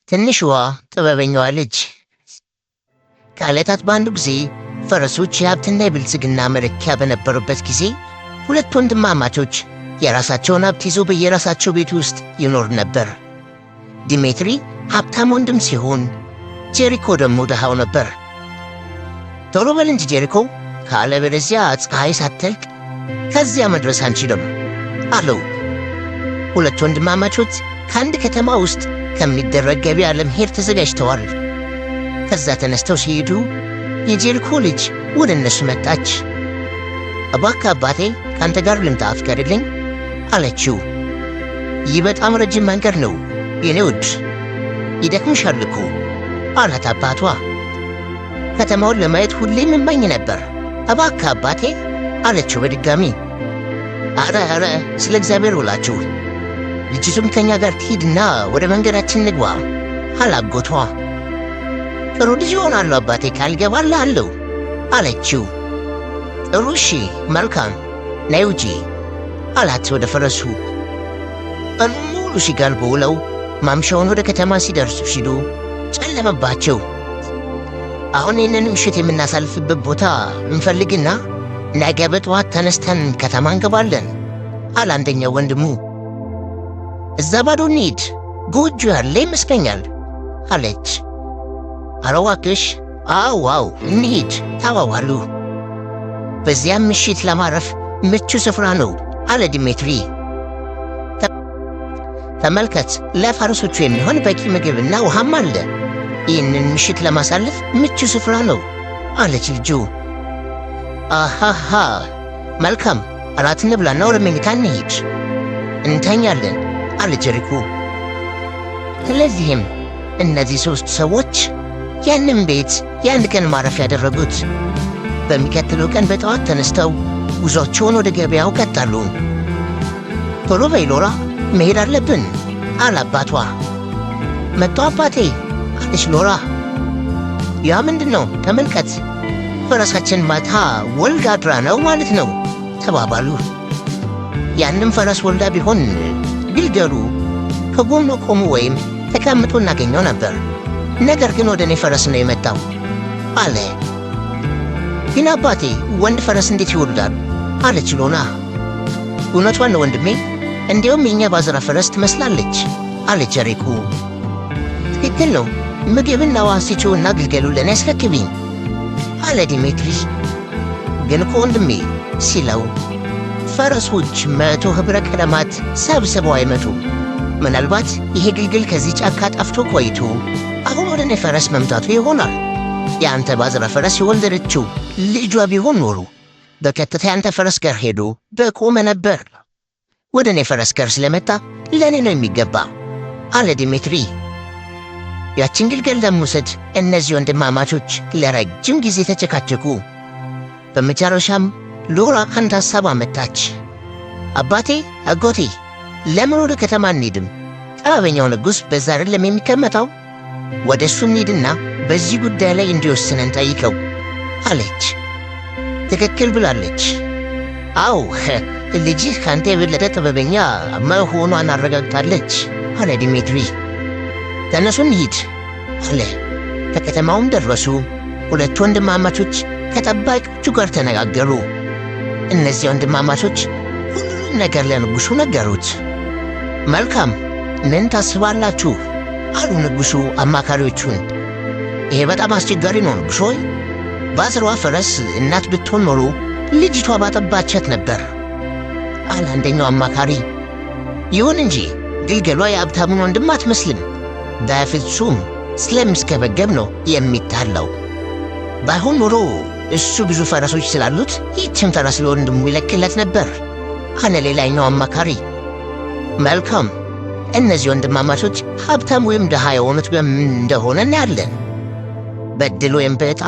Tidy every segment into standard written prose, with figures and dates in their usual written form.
ትንሽዋ ጥበበኛዋ ልጅ ከዕለታት በአንዱ ጊዜ ፈረሶች የሀብትና የብልጽግና መለኪያ በነበሩበት ጊዜ ሁለት ወንድማማቾች የራሳቸውን ሀብት ይዘው በየራሳቸው ቤት ውስጥ ይኖር ነበር። ዲሜትሪ ሀብታም ወንድም ሲሆን ጄሪኮ ደግሞ ድሃው ነበር። ቶሎ በል እንጂ ጄሪኮ፣ ካለበለዚያ ፀሐይ ሳትጠልቅ ከዚያ መድረስ አንችልም አለው። ሁለት ወንድማማቾች ከአንድ ከተማ ውስጥ ከሚደረግ ገበያ ለመሄድ ተዘጋጅተዋል። ከዛ ተነስተው ሲሄዱ የጄሪኮ ልጅ ወደ እነሱ መጣች። እባክህ አባቴ ከአንተ ጋር ልምጣ ፍቀድልኝ አለችው። ይህ በጣም ረጅም መንገድ ነው የኔ ውድ፣ ይደክምሻል እኮ አላት አባቷ። ከተማውን ለማየት ሁሌም እመኝ ነበር፣ እባክህ አባቴ አለችው በድጋሚ። አረ ስለ እግዚአብሔር ውላችሁ ልጅቱም ከኛ ጋር ትሂድና ወደ መንገዳችን ንግባ አላጎቷ። ጥሩ ልጅ ይሆናሉ አባቴ ካልገባልሃለሁ አለችው። ጥሩ እሺ መልካም ነይ ውጪ አላት ወደ ፈረሱ። ቀኑን ሙሉ ሲጋልቡ ውለው ማምሻውን ወደ ከተማ ሲደርሱ ሲሉ ጨለመባቸው። አሁን ይህንን ምሽት የምናሳልፍበት ቦታ እንፈልግና ነገ በጠዋት ተነስተን ከተማ እንገባለን አለ አንደኛው ወንድሙ። እዛ ባዶ እንሂድ፣ ጎጆ ያለ ይመስለኛል አለች። ኧረ እባክሽ አዋው እንሂድ ተባባሉ። በዚያም ምሽት ለማረፍ ምቹ ስፍራ ነው አለ ዲሜትሪ። ተመልከት፣ ለፈረሶቹ የሚሆን በቂ ምግብና ውሃም አለ። ይህንን ምሽት ለማሳለፍ ምቹ ስፍራ ነው አለች ልጁ። አሃሃ መልካም፣ እራት እንብላና ወደ መኝታ እንሂድ፣ እንተኛለን አለ ጄሪኮ። ስለዚህም እነዚህ ሦስት ሰዎች ያንን ቤት የአንድ ቀን ማረፊያ ያደረጉት። በሚቀጥለው ቀን በጠዋት ተነስተው ጉዞአቸውን ወደ ገበያው ቀጠሉ። ቶሎ በይ ሎራ፣ መሄድ አለብን አለ አባቷ። መጣሁ አባቴ አለች ሎራ። ያ ምንድን ነው? ተመልከት፣ ፈረሳችን ማታ ወልዳ አድራ ነው ማለት ነው ተባባሉ። ያንም ፈረስ ወልዳ ቢሆን ግልገሉ ከጎኑ ቆሙ ወይም ተቀምጦ እናገኘው ነበር። ነገር ግን ወደ እኔ ፈረስ ነው የመጣው አለ። ግን አባቴ ወንድ ፈረስ እንዴት ይወልዳል? አለች ሎና። እውነቷን ነው ወንድሜ፣ እንዲያውም የእኛ ባዝራ ፈረስ ትመስላለች አለች ጄሪኮ። ትክክል ነው፣ ምግብና ውሃ ስጪውና ግልገሉን ለእኔ አስረክቢኝ አለ ዲሜትሪ። ግን እኮ ወንድሜ ሲለው ፈረሶች 100 ኅብረ ቀለማት ሰብስበው አይመጡም። ምናልባት ይሄ ግልግል ከዚህ ጫካ ጠፍቶ ቆይቶ አሁን ወደ እኔ ፈረስ መምጣቱ ይሆናል። የአንተ ባዝራ ፈረስ የወለደችው ልጇ ቢሆን ኖሮ በቀጥታ የአንተ ፈረስ ጋር ሄዶ በቆመ ነበር። ወደ እኔ ፈረስ ጋር ስለመጣ ለእኔ ነው የሚገባ አለ ዲሜትሪ። ያችን ግልገል ለመውሰድ እነዚህ ወንድማማቾች ለረጅም ጊዜ ተጨቃጨቁ። በመጨረሻም ሎራ አንድ ሐሳብ አመጣች። አባቴ አጎቴ፣ ለምን ወደ ከተማ እንሂድም? ጥበበኛው ንጉሥ በዛ አይደለም የሚቀመጠው? ወደ እሱ እንሂድና በዚህ ጉዳይ ላይ እንዲወስነን ጠይቀው አለች። ትክክል ብላለች። አዎ ልጅህ ካንተ የበለጠ ጥበበኛ መሆኗን አረጋግጣለች አለ ዲሜትሪ። ተነሱ እንሂድ አለ። ከከተማውም ደረሱ። ሁለት ወንድማማቾች ከጠባቂዎቹ ጋር ተነጋገሩ። እነዚህ ወንድማማቾች ሁሉንም ነገር ለንጉሡ ነገሩት። መልካም፣ ምን ታስባላችሁ አሉ ንጉሡ አማካሪዎቹን። ይሄ በጣም አስቸጋሪ ነው ንጉሥ ሆይ። ባዝራዋ ፈረስ እናት ብትሆን ኖሮ ልጅቷ ባጠባቻት ነበር አለ አንደኛው አማካሪ። ይሁን እንጂ ግልገሏ የሀብታሙን ወንድም አትመስልም። በፍጹም ስለሚስገበገብ ነው የሚታለው። ባይሆን ኖሮ እሱ ብዙ ፈረሶች ስላሉት ይህችን ፈረስ ለወንድሙ ይለቅለት ነበር አለ ሌላኛው አማካሪ። መልካም፣ እነዚህ ወንድማማቾች ሀብታም ወይም ድሃ የሆኑት በምን እንደሆነ እናያለን። በዕድል ወይም በዕጣ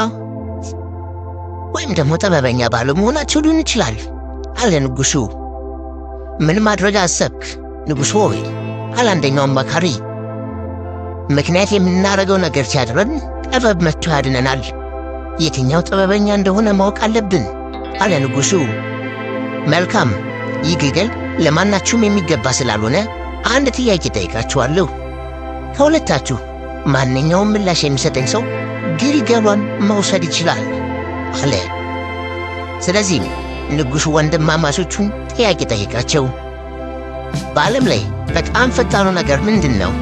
ወይም ደግሞ ጥበበኛ ባለመሆናቸው ሊሆን ይችላል አለ ንጉሡ። ምን ማድረግ አሰብክ ንጉሥ ሆይ? አለ አንደኛው አማካሪ። ምክንያት የምናደርገው ነገር ሲያድረን ጥበብ መጥቶ ያድነናል። የትኛው ጥበበኛ እንደሆነ ማወቅ አለብን አለ ንጉሡ። መልካም፣ ይህ ግልገል ለማናችሁም የሚገባ ስላልሆነ አንድ ጥያቄ ጠይቃችኋለሁ። ከሁለታችሁ ማንኛውም ምላሽ የሚሰጠኝ ሰው ግልገሏን መውሰድ ይችላል አለ። ስለዚህም ንጉሡ ወንድማማቾቹን ጥያቄ ጠየቃቸው። በዓለም ላይ በጣም ፈጣኑ ነገር ምንድን ነው?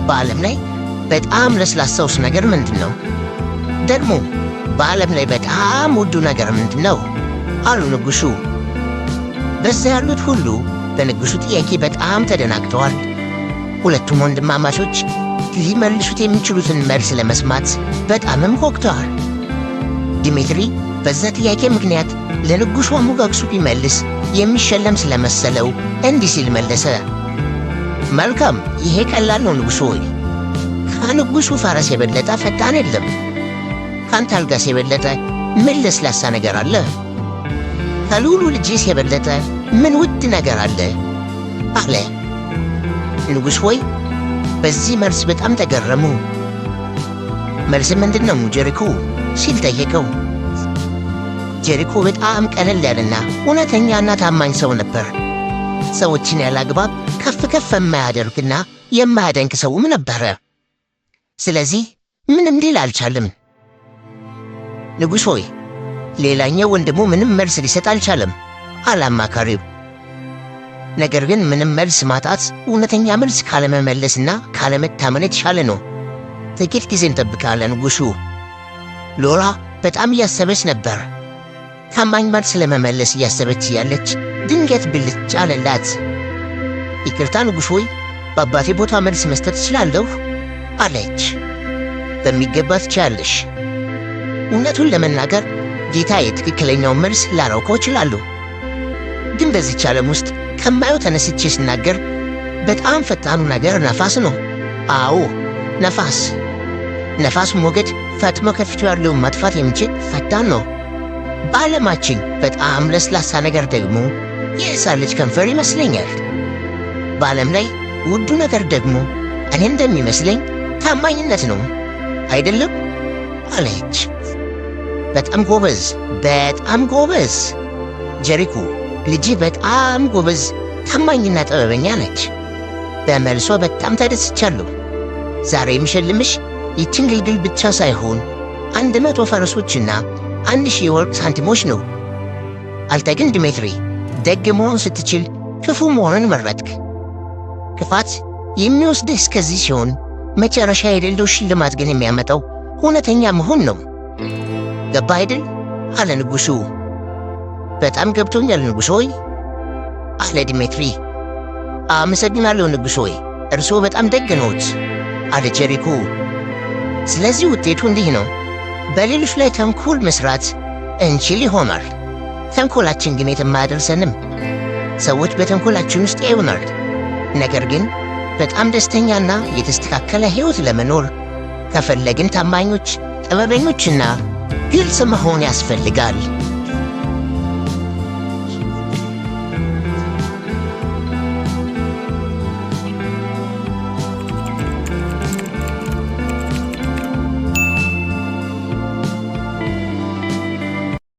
በዓለም ላይ በጣም ለስላሳውስ ነገር ምንድን ነው? ደግሞ በዓለም ላይ በጣም ውዱ ነገር ምንድን ነው? አሉ ንጉሡ። በዛ ያሉት ሁሉ በንጉሡ ጥያቄ በጣም ተደናግጠዋል። ሁለቱም ወንድማማቾች ሊመልሱት የሚችሉትን መልስ ለመስማት በጣምም ጓጉተዋል። ዲሜትሪ በዛ ጥያቄ ምክንያት ለንጉሡ አሞጋግሱ ቢመልስ የሚሸለም ስለመሰለው እንዲህ ሲል መለሰ። መልካም፣ ይሄ ቀላል ነው ንጉሥ ሆይ። ከንጉሡ ፈረስ የበለጠ ፈጣን የለም። ካንተ አልጋስ የበለጠ ምን ለስላሳ ነገር አለ? ከልዑሉ ልጅስ የበለጠ ምን ውድ ነገር አለ? አለ። ንጉሥ ሆይ በዚህ መልስ በጣም ተገረሙ። መልስ ምንድን ነው ጀሪኮ ሲል ጠየቀው። ጀሪኮ በጣም ቀለል ያለና እውነተኛና ታማኝ ሰው ነበር። ሰዎችን ያላግባብ ከፍ ከፍ የማያደርግና የማያደንቅ ሰውም ነበረ። ስለዚህ ምንም ሊል አልቻለም። ንጉሥ ሆይ ሌላኛው ወንድሙ ምንም መልስ ሊሰጥ አልቻለም አለ አማካሪው። ነገር ግን ምንም መልስ ማጣት እውነተኛ መልስ ካለመመለስና ካለመታመን የተሻለ ነው። ጥቂት ጊዜ እንጠብቃለን ንጉሡ። ሎራ በጣም እያሰበች ነበር። ታማኝ መልስ ለመመለስ እያሰበች ያለች ድንገት ብልጭ አለላት። ይቅርታ ንጉሥ ሆይ በአባቴ ቦታ መልስ መስጠት እችላለሁ አለች። በሚገባ ትችያለሽ። እውነቱን ለመናገር ጌታዬ ትክክለኛውን መልስ ላላውቀው እችላለሁ። ግን በዚች ዓለም ውስጥ ከማየው ተነስቼ ስናገር በጣም ፈጣኑ ነገር ነፋስ ነው። አዎ ነፋስ። ነፋስ ሞገድ ፈጥሞ ከፊቱ ያለውን ማጥፋት የሚችል ፈጣን ነው። በዓለማችን በጣም ለስላሳ ነገር ደግሞ የሕፃን ልጅ ከንፈር ይመስለኛል። በዓለም ላይ ውዱ ነገር ደግሞ እኔ እንደሚመስለኝ ታማኝነት ነው አይደለም አለች። በጣም ጎበዝ፣ በጣም ጎበዝ ጀሪኮ። ልጅ በጣም ጎበዝ፣ ታማኝና ጥበበኛ ነች። በመልሷ በጣም ተደስቻለሁ። ዛሬ የሚሸልምሽ ይችን ግልግል ብቻ ሳይሆን 100 ፈረሶችና 1000 የወርቅ ሳንቲሞች ነው። አንተ ግን ዲሜትሪ ደግ መሆን ስትችል ክፉ መሆንን መረጥክ። ክፋት የሚወስድህ እስከዚህ ሲሆን መጨረሻ የሌለው ሽልማት ግን የሚያመጣው እውነተኛ መሆን ነው። ገባ አይደል? አለ ንጉሡ። በጣም ገብቶኛል ንጉሥ ሆይ አለ ዲሜትሪ። አመሰግናለሁ ንጉሥ ሆይ፣ እርስዎ በጣም ደግ ነዎት አለ ጀሪኮ። ስለዚህ ውጤቱ እንዲህ ነው። በሌሎች ላይ ተንኮል መስራት እንችል ይሆናል። ተንኮላችን ግን የትም አያደርሰንም። ሰዎች በተንኮላችን ውስጥ ያዩናል። ነገር ግን በጣም ደስተኛና የተስተካከለ ሕይወት ለመኖር ከፈለግን ታማኞች፣ ጥበበኞችና ግልጽ መሆን ያስፈልጋል።